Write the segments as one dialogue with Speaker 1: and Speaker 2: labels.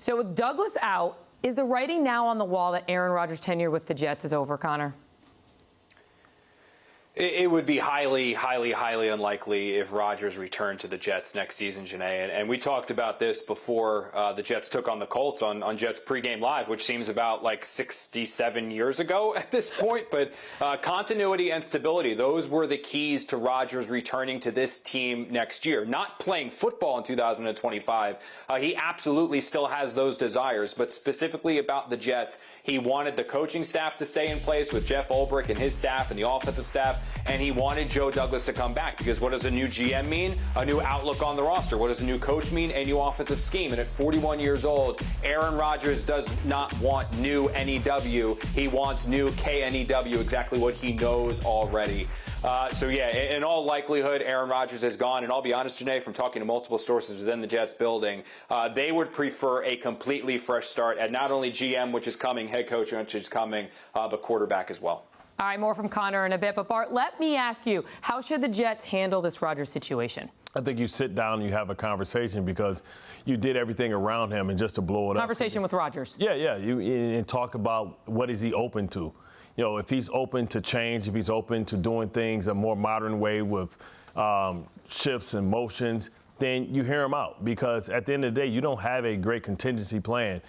Speaker 1: So with Douglas out, is the writing now on the wall that Aaron Rodgers' tenure with the Jets is over, Connor?
Speaker 2: It would be highly unlikely if Rodgers returned to the Jets next season, Jeane. And we talked about this before the Jets took on the Colts on Jets pregame live, which seems about like 67 years ago at this point. But continuity and stability, those were the keys to Rodgers returning to this team next year. Not playing football in 2025. He absolutely still has those desires. But specifically about the Jets, he wanted the coaching staff to stay in place with Jeff Ulbrich and his staff and the offensive staff. And he wanted Joe Douglas to come back because what does a new GM mean? A new outlook on the roster. What does a new coach mean? A new offensive scheme. And at 41 years old, Aaron Rodgers does not want new NEW. He wants new KNEW, exactly what he knows already. So, yeah, in all likelihood, Aaron Rodgers is gone. And I'll be honest, Jeane, from talking to multiple sources within the Jets building, they would prefer a completely fresh start at not only GM, which is coming, head coach, which is coming, but quarterback as well.
Speaker 1: All right, more from Connor in a bit. But, Bart, let me ask you, how should the Jets handle this Rodgers situation?
Speaker 3: I think you sit down and you have a conversation because you did everything around him and just to blow it up.
Speaker 1: Conversation with Rodgers.
Speaker 3: Yeah. And talk about what is he open to. You know, if he's open to change, if he's open to doing things a more modern way with shifts and motions, then you hear him out. Because at the end of the day, you don't have a great contingency plan,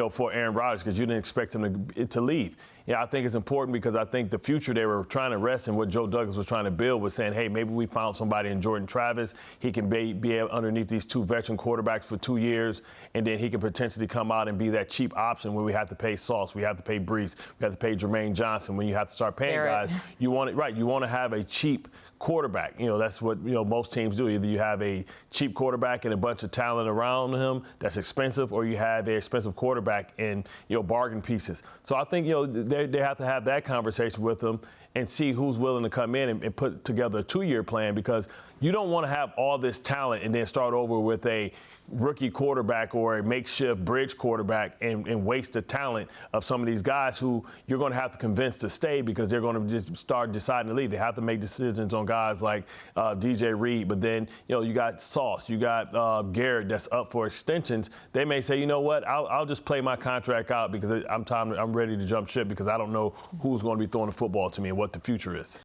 Speaker 3: for Aaron Rodgers because you didn't expect him to leave. Yeah, I think it's important because I think the future they were trying to rest in what Joe Douglas was trying to build was saying, hey, maybe we found somebody in Jordan Travis. He can be able underneath these two veteran quarterbacks for 2 years, and then he can potentially come out and be that cheap option when we have to pay Sauce, we have to pay Brees, we have to pay Jermaine Johnson. When you have to start paying guys, you want it right. You want to have a cheap quarterback. That's what most teams do. Either you have a cheap quarterback and a bunch of talent around him that's expensive, or you have an expensive quarterback and bargain pieces. So I think they have to have that conversation with him and see who's willing to come in and put together a 2-year plan, because you don't want to have all this talent and then start over with a rookie quarterback or a makeshift bridge quarterback and waste the talent of some of these guys who you're going to have to convince to stay because they're going to just start deciding to leave. They have to make decisions on guys like DJ Reed, but then you got Sauce, you got Garrett that's up for extensions. They may say, you know what, I'll just play my contract out because I'm ready to jump ship because I don't know who's going to be throwing the football to me and what the future is.